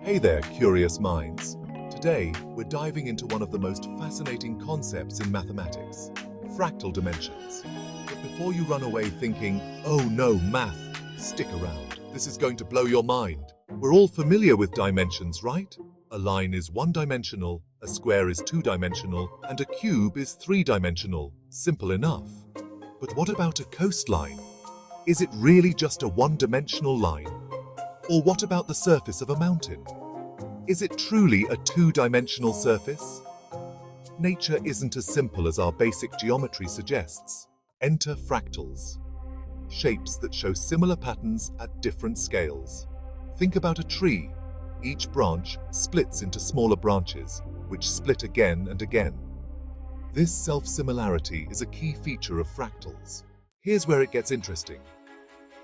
Hey there, curious minds. Today, we're diving into one of the most fascinating concepts in mathematics, fractal dimensions. But before you run away thinking, oh no, math, stick around. This is going to blow your mind. We're all familiar with dimensions, right? A line is one-dimensional, a square is two-dimensional, and a cube is three-dimensional. Simple enough. But what about a coastline? Is it really just a one-dimensional line? Or what about the surface of a mountain? Is it truly a two-dimensional surface? Nature isn't as simple as our basic geometry suggests. Enter fractals. Shapes that show similar patterns at different scales. Think about a tree. Each branch splits into smaller branches, which split again and again. This self-similarity is a key feature of fractals. Here's where it gets interesting.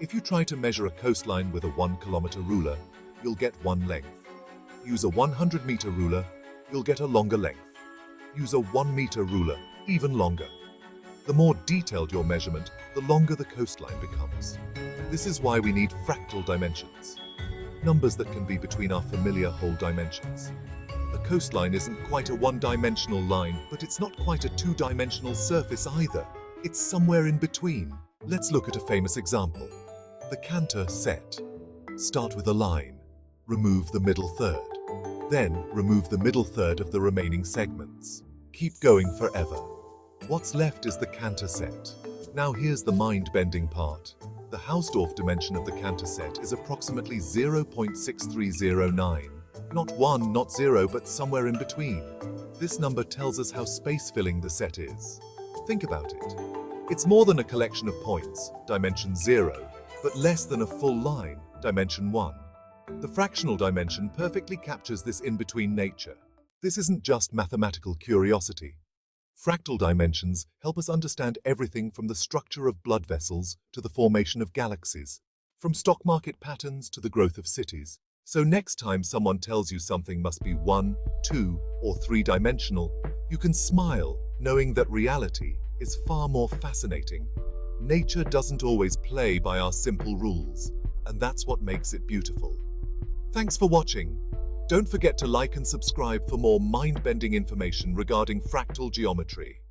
If you try to measure a coastline with a 1-kilometer ruler, you'll get one length. Use a 100-meter ruler, you'll get a longer length. Use a 1-meter ruler, even longer. The more detailed your measurement, the longer the coastline becomes. This is why we need fractal dimensions. Numbers that can be between our familiar whole dimensions. A coastline isn't quite a one-dimensional line, but it's not quite a two-dimensional surface either. It's somewhere in between. Let's look at a famous example. The Cantor set. Start with a line. Remove the middle third. Then remove the middle third of the remaining segments. Keep going forever. What's left is the Cantor set. Now here's the mind-bending part. The Hausdorff dimension of the Cantor set is approximately 0.6309. Not 1, not 0, but somewhere in between. This number tells us how space-filling the set is. Think about it. It's more than a collection of points, dimension 0, but less than a full line, dimension 1. The fractional dimension perfectly captures this in-between nature. This isn't just mathematical curiosity. Fractal dimensions help us understand everything from the structure of blood vessels to the formation of galaxies, from stock market patterns to the growth of cities. So next time someone tells you something must be 1, 2, or 3-dimensional, you can smile, knowing that reality is far more fascinating. Nature doesn't always play by our simple rules, and that's what makes it beautiful. Thanks for watching. Don't forget to like and subscribe for more mind-bending information regarding fractal geometry.